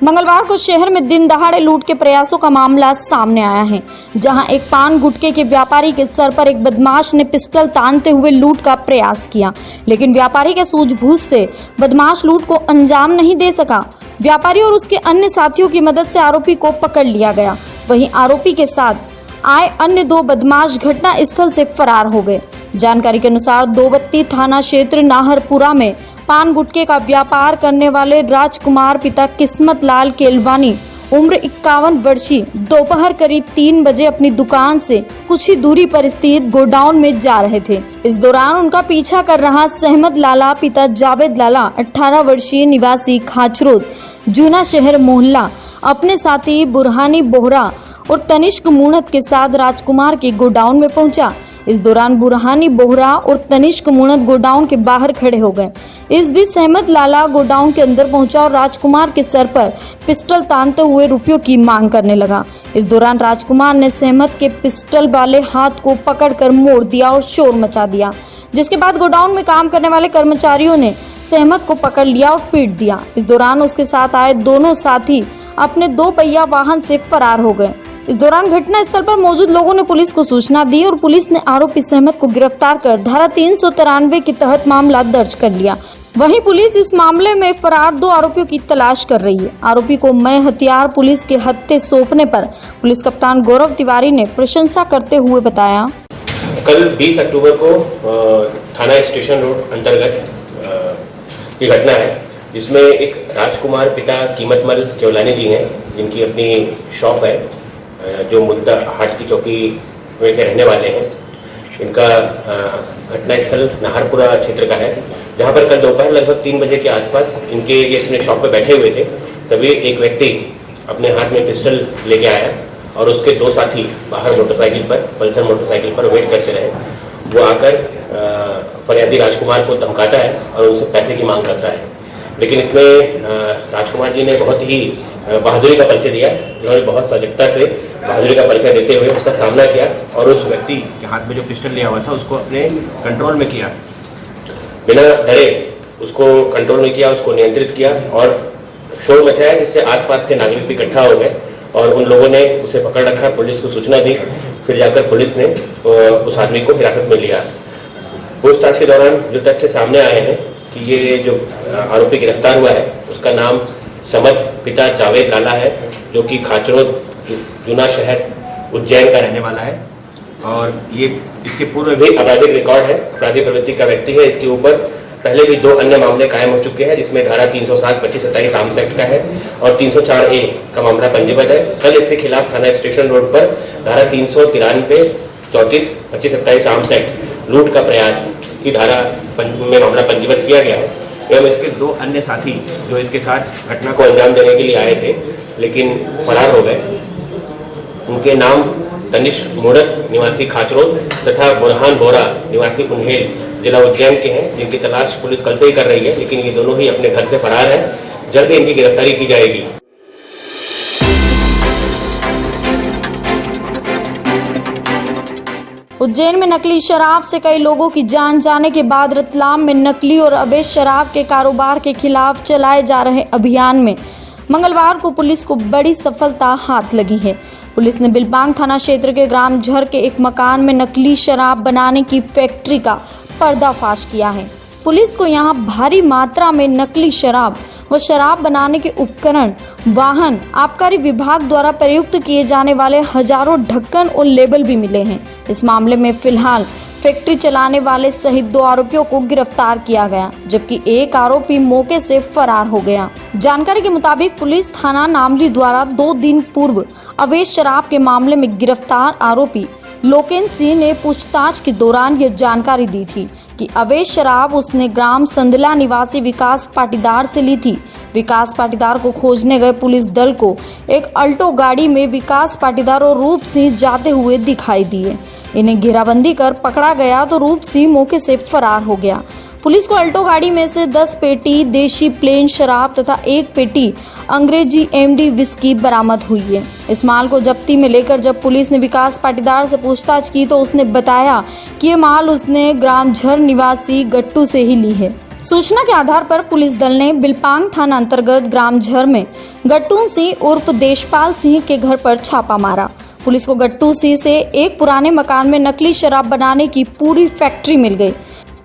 मंगलवार को शहर में दिन दहाड़े लूट के प्रयासों का मामला सामने आया है, जहां एक पान गुटखे के व्यापारी के सर पर एक बदमाश ने पिस्टल तानते हुए लूट का प्रयास किया, लेकिन व्यापारी के सूझबूझ से बदमाश लूट को अंजाम नहीं दे सका। व्यापारी और उसके अन्य साथियों की मदद से आरोपी को पकड़ लिया गया। वहीं आरोपी के साथ आए अन्य 2 बदमाश घटना स्थल से फरार हो गए। जानकारी के अनुसार दोबत्ती थाना क्षेत्र नाहरपुरा में पान गुटखे का व्यापार करने वाले राजकुमार पिता किस्मत लाल केलवानी उम्र 51 वर्षीय दोपहर करीब 3 बजे अपनी दुकान से कुछ ही दूरी पर स्थित गोडाउन में जा रहे थे। इस दौरान उनका पीछा कर रहा सहमद लाला पिता जावेद लाला 18 वर्षीय निवासी खाचरोद जूना शहर मोहल्ला अपने साथी बुरहानी बोहरा और तनिष्क मुणत के साथ राजकुमार के गोडाउन में पहुंचा। इस दौरान बुरहानी बोहरा और तनिष्क मुणत गोडाउन के बाहर खड़े हो गए। इस बीच सहमद लाला गोडाउन के अंदर पहुंचा और राजकुमार के सर पर पिस्टल तानते हुए रुपयों की मांग करने लगा। इस दौरान राजकुमार ने सहमद के पिस्टल वाले हाथ को पकड़कर मोड़ दिया और शोर मचा दिया, जिसके बाद गोडाउन में काम करने वाले कर्मचारियों ने सहमद को पकड़ लिया और पीट दिया। इस दौरान उसके साथ आए दोनों साथी अपने 2 पहिया वाहन से फरार हो गए। इस दौरान घटना स्थल पर मौजूद लोगों ने पुलिस को सूचना दी और पुलिस ने आरोपी सहमद को गिरफ्तार कर धारा 393 के तहत मामला दर्ज कर लिया। वहीं पुलिस इस मामले में फरार 2 आरोपियों की तलाश कर रही है। आरोपी को मैं हथियार पुलिस के हत्थे सौंपने पर पुलिस कप्तान गौरव तिवारी ने प्रशंसा करते हुए बताया। कल 20 अक्टूबर को थाना स्टेशन रोड अंतर्गत ये घटना है, जिसमें एक राजकुमार पिता कीमतमल केवलानी जी हैं, जिनकी अपनी शॉप है जो मुद्दा हाट की चौकी में के रहने वाले हैं। इनका घटना स्थल नाहरपुरा क्षेत्र का है, जहां पर कल दोपहर लगभग 3 बजे के आसपास ये अपने शॉप पे बैठे हुए थे। तभी एक व्यक्ति अपने हाथ में पिस्टल लेके आया और उसके 2 साथी बाहर मोटरसाइकिल पर, पल्सर मोटरसाइकिल पर वेट करते रहे। वो आकर फरियादी राजकुमार को धमकाता है और उनसे पैसे की मांग करता है, लेकिन इसमें राजकुमार जी ने बहुत ही बहादुरी का परिचय दिया। उन्होंने बहुत सजगता से बहादुरी का परिचय देते हुए उसका सामना किया और उस व्यक्ति के हाथ में जो पिस्टल लिया हुआ था उसको अपने कंट्रोल में किया। बिना डरे उसको कंट्रोल में किया, उसको नियंत्रित किया और शोर मचाया, जिससे आसपास के नागरिक भी इकट्ठा हो गए और उन लोगों ने उसे पकड़ रखा। पुलिस को सूचना दी, फिर जाकर पुलिस ने उस आदमी को हिरासत में लिया। पूछताछ के दौरान जो तथ्य सामने आए हैं कि ये जो आरोपी गिरफ्तार हुआ है उसका नाम समद पिता जावेद लाला है, जो कि खाचरोद जूना शहर उज्जैन का रहने वाला है और ये इसके पूर्व भी आपराधिक रिकॉर्ड है, अपराधी प्रवृत्ति का व्यक्ति है। इसके ऊपर पहले भी 2 अन्य मामले कायम हो चुके हैं, जिसमें धारा 307 2527 आर्म्स एक्ट का है और 304A का मामला पंजीबद्ध है। कल इसके खिलाफ थाना स्टेशन रोड पर धारा 393 34 2527 आर्म्स एक्ट लूट का प्रयास की धारा में मामला पंजीबद्ध किया गया है। एवं इसके 2 अन्य साथी जो इसके साथ घटना को अंजाम देने के लिए आए थे लेकिन फरार हो गए, उनके नाम तनिष्क मुणत निवासी खाचरोद तथा बुरहान बोरा निवासी उन्हेल जिला उज्जैन के हैं, जिनकी तलाश पुलिस कल से ही कर रही है, लेकिन ये दोनों ही अपने घर से फरार हैं। जल्द इनकी गिरफ्तारी की जाएगी। उज्जैन में नकली शराब से कई लोगों की जान जाने के बाद रतलाम में नकली और अवैध शराब के कारोबार के खिलाफ चलाए जा रहे अभियान में मंगलवार को पुलिस को बड़ी सफलता हाथ लगी है। पुलिस ने बिलबांग थाना क्षेत्र के ग्राम झर के एक मकान में नकली शराब बनाने की फैक्ट्री का पर्दाफाश किया है। पुलिस को यहां भारी मात्रा में नकली शराब व शराब बनाने के उपकरण, वाहन, आबकारी विभाग द्वारा प्रयुक्त किए जाने वाले हजारों ढक्कन और लेबल भी मिले हैं। इस मामले में फिलहाल फैक्ट्री चलाने वाले सहित 2 आरोपियों को गिरफ्तार किया गया, जबकि एक आरोपी मौके से फरार हो गया। जानकारी के मुताबिक पुलिस थाना नामली द्वारा 2 दिन पूर्व अवैध शराब के मामले में गिरफ्तार आरोपी लोकेन सिंह ने पूछताछ के दौरान यह जानकारी दी थी कि अवैध शराब उसने ग्राम संदला निवासी विकास पाटीदार से ली थी। विकास पाटीदार को खोजने गए पुलिस दल को एक अल्टो गाड़ी में विकास पाटीदार और रूप सिंह जाते हुए दिखाई दिए। इन्हें घेराबंदी कर पकड़ा गया तो रूप सिंह मौके से फरार हो गया। पुलिस को अल्टो गाड़ी में से 10 पेटी देशी प्लेन शराब तथा 1 पेटी अंग्रेजी MD विस्की बरामद हुई है। इस माल को जब्ती में लेकर जब पुलिस ने विकास पाटीदार से पूछताछ की तो उसने बताया कि ये माल उसने ग्राम झर निवासी गट्टू से ही ली है। सूचना के आधार पर पुलिस दल ने बिलपांग थाना अंतर्गत ग्राम झर में गट्टू सिंह उर्फ देशपाल सिंह के घर पर छापा मारा। पुलिस को गट्टू सिंह से एक पुराने मकान में नकली शराब बनाने की पूरी फैक्ट्री मिल गई।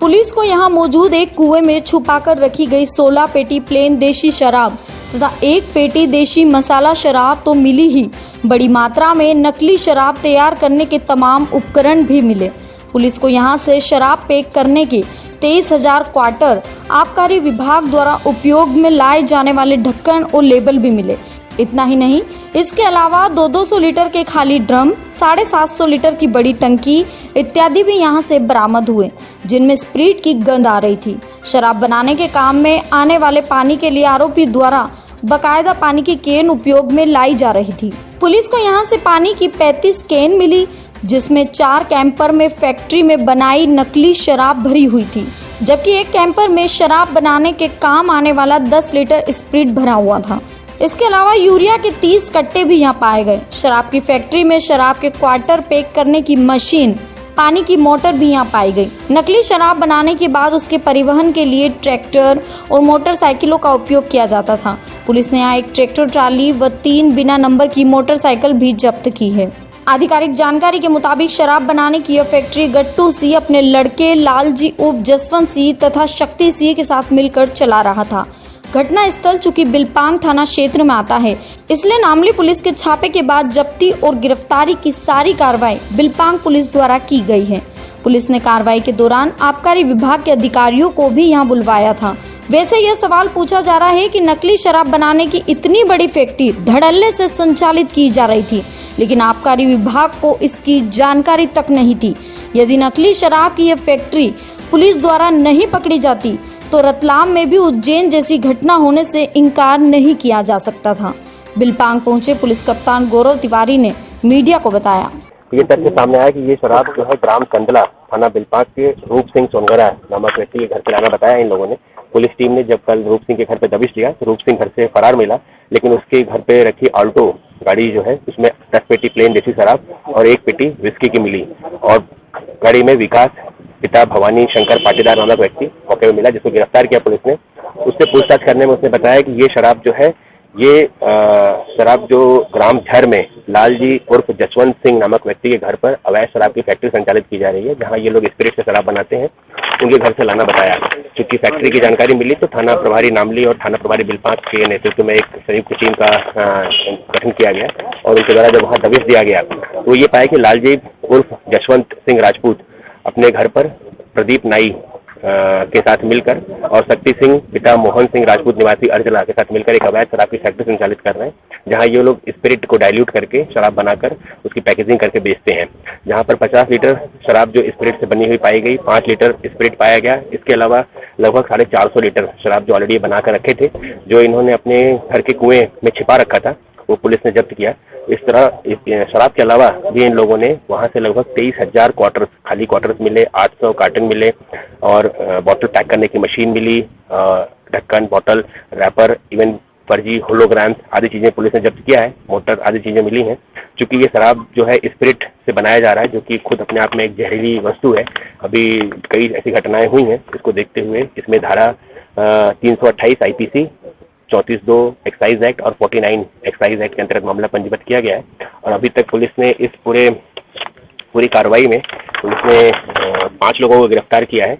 पुलिस को यहां मौजूद एक कुएं में छुपाकर रखी गई 16 पेटी प्लेन देशी शराब तथा एक पेटी देशी मसाला शराब तो मिली ही, बड़ी मात्रा में नकली शराब तैयार करने के तमाम उपकरण भी मिले। पुलिस को यहां से शराब पैक करने के 23,000 क्वार्टर, आबकारी विभाग द्वारा उपयोग में लाए जाने वाले ढक्कन और लेबल भी मिले। इतना ही नहीं, इसके अलावा 200 लीटर के खाली ड्रम, 750 लीटर की बड़ी टंकी इत्यादि भी यहां से बरामद हुए, जिनमें स्प्रिट की गंध आ रही थी। शराब बनाने के काम में आने वाले पानी के लिए आरोपी द्वारा बकायदा पानी की केन उपयोग में लाई जा रही थी। पुलिस को यहां से पानी की 35 केन मिली, जिसमें 4 कैंपर में फैक्ट्री में बनाई नकली शराब भरी हुई थी, जबकि एक कैंपर में शराब बनाने के काम आने वाला 10 लीटर स्प्रिट भरा हुआ था। इसके अलावा यूरिया के 30 कट्टे भी यहाँ पाए गए। शराब की फैक्ट्री में शराब के क्वार्टर पैक करने की मशीन, पानी की मोटर भी यहाँ पाई गई। नकली शराब बनाने के बाद उसके परिवहन के लिए ट्रैक्टर और मोटरसाइकिलों का उपयोग किया जाता था। पुलिस ने यहाँ एक ट्रैक्टर ट्राली व 3 बिना नंबर की मोटरसाइकिल भी जब्त की है। आधिकारिक जानकारी के मुताबिक शराब बनाने की यह फैक्ट्री गट्टू सिंह अपने लड़के लालजी उर्फ जसवंत सिंह तथा शक्ति सिंह के साथ मिलकर चला रहा था। घटना स्थल चूंकि बिलपांग थाना क्षेत्र में आता है, इसलिए नामली पुलिस के छापे के बाद जब्ती और गिरफ्तारी की सारी कार्रवाई बिलपांग पुलिस द्वारा की गई है। पुलिस ने कार्रवाई के दौरान आबकारी विभाग के अधिकारियों को भी यहां बुलवाया था। वैसे यह सवाल पूछा जा रहा है कि नकली शराब बनाने की इतनी बड़ी फैक्ट्री धड़ल्ले से संचालित की जा रही थी, लेकिन आबकारी विभाग को इसकी जानकारी तक नहीं थी। यदि नकली शराब की यह फैक्ट्री पुलिस द्वारा नहीं पकड़ी जाती तो रतलाम में भी उज्जैन जैसी घटना होने से इनकार नहीं किया जा सकता था। बिलपांग पहुंचे पुलिस कप्तान गौरव तिवारी ने मीडिया को बताया, ये तथ्य सामने आया कि ये शराब जो है ग्राम कंदला थाना बिलपांग के रूप सिंह सोनगरा नामक व्यक्ति के घर से लाना बताया इन लोगों ने। पुलिस टीम ने जब कल रूप सिंह के घर पे दबिश दिया तो रूप सिंह घर से फरार मिला, लेकिन उसके घर पे रखी ऑल्टो गाड़ी जो है उसमें 10 पेटी प्लेन देसी शराब और 1 पेटी विस्की की मिली और गाड़ी में विकास पिता भवानी शंकर पाटीदार नामक व्यक्ति मौके में मिला, जिसको गिरफ्तार किया पुलिस ने। उससे पूछताछ करने में उसने बताया कि ये शराब जो है ये शराब जो ग्राम झर में लालजी उर्फ जसवंत सिंह नामक व्यक्ति के घर पर अवैध शराब की फैक्ट्री संचालित की जा रही है, जहां ये लोग स्पिरिट से शराब बनाते हैं, उनके घर से लाना बताया। चूंकि फैक्ट्री की जानकारी मिली तो थाना प्रभारी नामली और थाना प्रभारी बिलपांग के नेतृत्व में एक संयुक्त टीम का गठन किया गया और उनके द्वारा जब वहां दबिश दिया गया तो ये पाया कि लालजी उर्फ जसवंत सिंह राजपूत अपने घर पर प्रदीप नाई के साथ मिलकर और शक्ति सिंह पिता मोहन सिंह राजपूत निवासी अर्जला के साथ मिलकर एक अवैध शराब की फैक्ट्री संचालित कर रहे हैं, जहां ये लोग स्पिरिट को डाइल्यूट करके शराब बनाकर उसकी पैकेजिंग करके बेचते हैं। जहां पर 50 लीटर शराब जो स्पिरिट से बनी हुई पाई गई, 5 लीटर स्पिरिट पाया गया। इसके अलावा लगभग 450 लीटर शराब जो ऑलरेडी बनाकर रखे थे, जो इन्होंने अपने घर के कुएं में छिपा रखा था, वो पुलिस ने जब्त किया। इस तरह शराब के अलावा भी इन लोगों ने वहां से लगभग 23,000 क्वार्टर्स, खाली क्वार्टर्स मिले, 800 कार्टन मिले और बॉटल पैक करने की मशीन मिली, ढक्कन, बॉटल, रैपर, इवन फर्जी होलोग्राम्स आदि चीजें पुलिस ने जब्त किया है। मोटर आदि चीजें मिली हैं। चूंकि ये शराब जो है स्पिरिट से बनाया जा रहा है, जो कि खुद अपने आप में एक जहरीली वस्तु है, अभी कई ऐसी घटनाएं हुई हैं। इसको देखते हुए इसमें धारा 328 IPC 34(2) एक्साइज एक्ट और 49 एक्साइज एक्ट के अंतर्गत मामला पंजीबद्ध किया गया है। और अभी तक पुलिस ने इस पूरी कार्रवाई में पुलिस ने 5 लोगों को गिरफ्तार किया है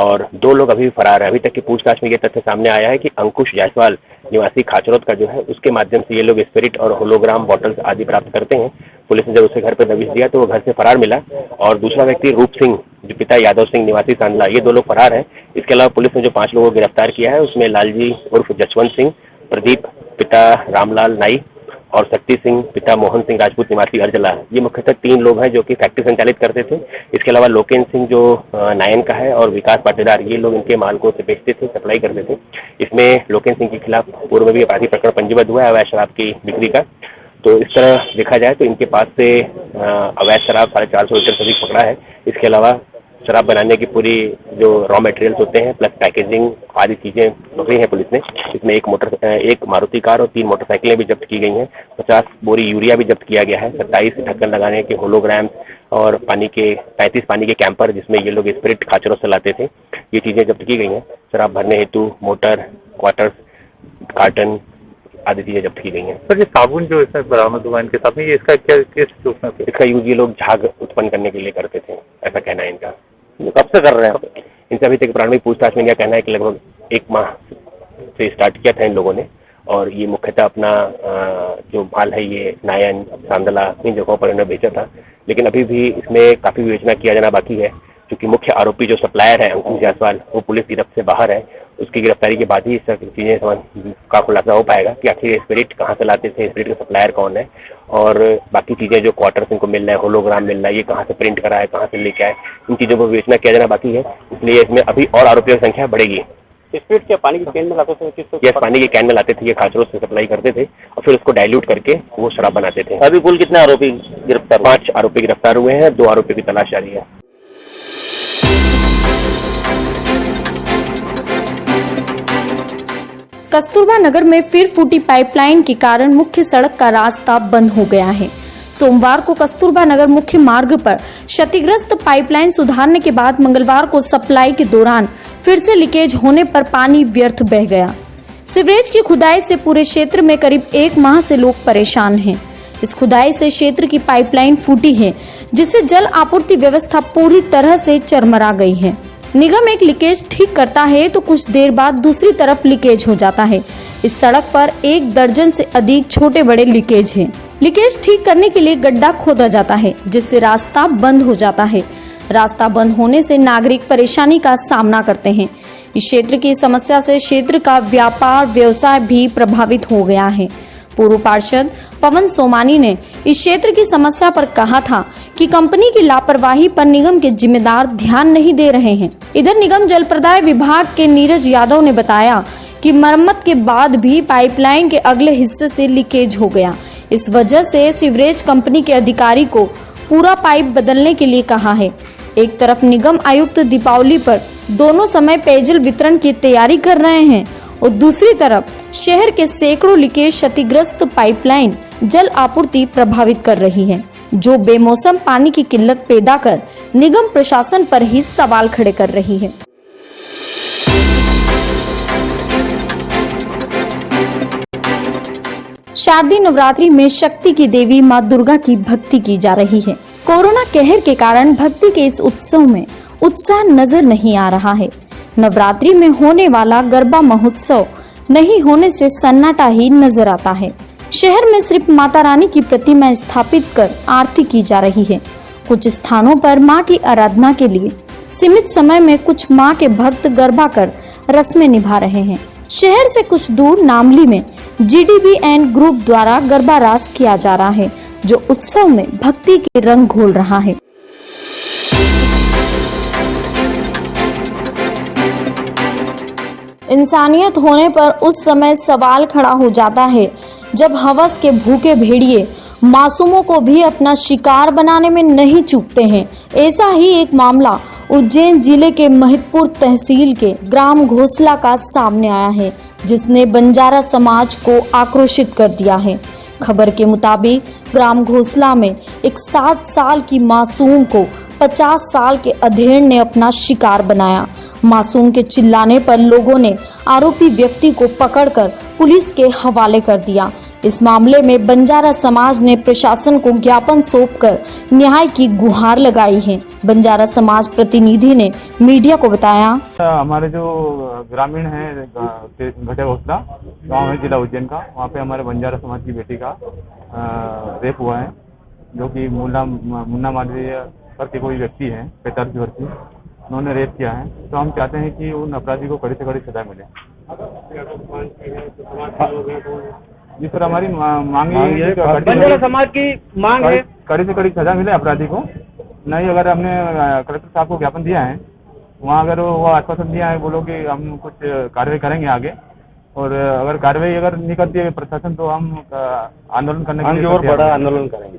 और 2 लोग अभी फरार है। अभी तक की पूछताछ में यह तथ्य सामने आया है कि अंकुश जायसवाल निवासी खाचरोद का जो है, उसके माध्यम से ये लोग स्पिरिट और होलोग्राम बॉटल्स आदि प्राप्त करते हैं। पुलिस ने जब उसके घर पर दबिश दिया तो वो घर से फरार मिला और दूसरा व्यक्ति रूप सिंह जो पिता यादव सिंह निवासी सांडला, ये 2 लोग फरार है। इसके अलावा पुलिस ने जो 5 लोगों को गिरफ्तार किया है उसमें लालजी उर्फ जसवंत सिंह, प्रदीप पिता रामलाल नाई और शक्ति सिंह पिता मोहन सिंह राजपूत निवासी अर्जला, ये मुख्यतः 3 लोग हैं जो कि फैक्ट्री संचालित करते थे। इसके अलावा लोकेन सिंह जो नायन का है और विकास पाटीदार, ये लोग इनके माल को बेचते थे, सप्लाई करते थे। इसमें लोकेन सिंह के खिलाफ पूर्व में भी अपराधी प्रकरण पंजीबद्ध हुआ है अवैध शराब की बिक्री का। तो इस तरह देखा जाए तो इनके पास से अवैध शराब 450 लीटर से अधिक पकड़ा है। इसके अलावा शराब बनाने की पूरी जो रॉ मटेरियल्स होते हैं प्लस पैकेजिंग आदि चीजें पकड़ी हैं पुलिस ने। इसमें एक मारुति कार और 3 मोटरसाइकिलें भी जब्त की गई हैं। 50 बोरी यूरिया भी जब्त किया गया है। 27 ढक्कन लगाने के होलोग्राम्स और 35 पानी के कैंपर, जिसमें ये लोग स्पिरिट खाचरों से लाते थे, ये चीजें जब्त की गई हैं। शराब भरने हेतु मोटर, क्वार्टर्स, कार्टन आदि चीजें जब्त की गई हैं। सर, ये साबुन जो इसमें बरामद हुआ इनके साथ में, ये इसका क्या किस रूप में? इसका यूज ये लोग झाग उत्पन्न करने के लिए करते थे, ऐसा कहना है इनका। कब से कर रहे हैं? इनसे अभी तक प्रारंभिक पूछताछ में यह कहना है कि लगभग 1 माह से स्टार्ट किया था इन लोगों ने, और ये मुख्यतः अपना जो माल है ये नायन, सांदला इन जगहों पर इन्होंने बेचा था। लेकिन अभी भी इसमें काफी विवेचना किया जाना बाकी है, क्योंकि मुख्य आरोपी जो सप्लायर है अंकुश जायसवाल वो पुलिस गिरफ्त से बाहर है। उसकी गिरफ्तारी के बाद ही इस चीजें का खुलासा हो पाएगा कि आखिर स्पिरिट कहाँ से लाते थे, स्पिरिट का सप्लायर कौन है, और बाकी चीजें जो क्वार्टर्स इनको मिल रहा है, होलोग्राम मिल रहा है, ये कहाँ से प्रिंट करा है, कहाँ से लेके आए, इन चीजों पर विवेचना किया जाना बाकी है। इसलिए इसमें अभी और आरोपियों की संख्या बढ़ेगी। स्पिरिट क्या पानी की कैन में लाते थे? ये पानी के कैन में लाते थे, ये खाचरों से सप्लाई करते थे और फिर उसको डाइल्यूट करके वो शराब बनाते थे। अभी कुल कितने आरोपी गिरफ्तार? 5 आरोपी गिरफ्तार हुए हैं, 2 आरोपियों की तलाश जारी है। कस्तूरबा नगर में फिर फूटी पाइपलाइन के कारण मुख्य सड़क का रास्ता बंद हो गया है। सोमवार को कस्तूरबा नगर मुख्य मार्ग पर क्षतिग्रस्त पाइपलाइन सुधारने के बाद मंगलवार को सप्लाई के दौरान फिर से लीकेज होने पर पानी व्यर्थ बह गया। सीवरेज की खुदाई से पूरे क्षेत्र में करीब 1 माह से लोग परेशान हैं। इस खुदाई से क्षेत्र की पाइपलाइन फूटी है, जिससे जल आपूर्ति व्यवस्था पूरी तरह से चरमरा गई है। निगम एक लीकेज ठीक करता है तो कुछ देर बाद दूसरी तरफ लीकेज हो जाता है। इस सड़क पर 1 दर्जन से अधिक छोटे बड़े लीकेज हैं। लीकेज ठीक करने के लिए गड्ढा खोदा जाता है, जिससे रास्ता बंद हो जाता है। रास्ता बंद होने से नागरिक परेशानी का सामना करते हैं। इस क्षेत्र की समस्या से क्षेत्र का व्यापार व्यवसाय भी प्रभावित हो गया है। पूर्व पार्षद पवन सोमानी ने इस क्षेत्र की समस्या पर कहा था कि कंपनी की लापरवाही पर निगम के जिम्मेदार ध्यान नहीं दे रहे हैं। इधर निगम जल प्रदाय विभाग के नीरज यादव ने बताया कि मरम्मत के बाद भी पाइपलाइन के अगले हिस्से से लीकेज हो गया। इस वजह से सीवरेज कंपनी के अधिकारी को पूरा पाइप बदलने के लिए कहा है। एक तरफ निगम आयुक्त दीपावली पर दोनों समय पेयजल वितरण की तैयारी कर रहे हैं और दूसरी तरफ शहर के सैकड़ों लीकेज क्षतिग्रस्त पाइपलाइन जल आपूर्ति प्रभावित कर रही है, जो बेमौसम पानी की किल्लत पैदा कर निगम प्रशासन पर ही सवाल खड़े कर रही है। शारदीय नवरात्रि में शक्ति की देवी मां दुर्गा की भक्ति की जा रही है। कोरोना कहर के कारण भक्ति के इस उत्सव में उत्साह नजर नहीं आ रहा है। नवरात्रि में होने वाला गरबा महोत्सव नहीं होने से सन्नाटा ही नजर आता है। शहर में सिर्फ माता रानी की प्रतिमा स्थापित कर आरती की जा रही है। कुछ स्थानों पर मां की आराधना के लिए सीमित समय में कुछ मां के भक्त गरबा कर रस्में निभा रहे हैं। शहर से कुछ दूर नामली में GDBN ग्रुप द्वारा गरबा रास किया जा रहा है, जो उत्सव में भक्ति के रंग घोल रहा है। इंसानियत होने पर उस समय सवाल खड़ा हो जाता है जब हवस के भूखे भेड़िए मासूमों को भी अपना शिकार बनाने में नहीं चूकते हैं। ऐसा ही एक मामला उज्जैन जिले के महिदपुर तहसील के ग्राम घोसला का सामने आया है, जिसने बंजारा समाज को आक्रोशित कर दिया है। खबर के मुताबिक ग्राम घोसला में एक 7 साल की मासूम को 50 साल के अधेड़ ने अपना शिकार बनाया। मासूम के चिल्लाने पर लोगों ने आरोपी व्यक्ति को पकड़कर पुलिस के हवाले कर दिया। इस मामले में बंजारा समाज ने प्रशासन को ज्ञापन सौंपकर न्याय की गुहार लगाई है। बंजारा समाज प्रतिनिधि ने मीडिया को बताया, हमारे जो ग्रामीण है घटे घोसला गाँव है जिला उज्जैन का, वहाँ पे हमारे बंजारा समाज की बेटी का रेप हुआ है, जो कि मुन्ना मालवीय करके कोई व्यक्ति है 45 वर्षीय, उन्होंने रेप किया है। तो हम चाहते हैं कि उन अपराधी को कड़ी से कड़ी सजा मिले। जिस पर हमारी मांग है, बंजारा समाज की मांग है कड़ी से कड़ी सजा मिले अपराधी को। नहीं, अगर हमने कलेक्टर साहब को ज्ञापन दिया है, वहाँ अगर वो आश्वासन दिया है, बोलो कि हम कुछ कार्रवाई करेंगे आगे, और अगर कार्रवाई अगर नहीं करती है प्रशासन तो हम आंदोलन करने के लिए और बड़ा आंदोलन करेंगे।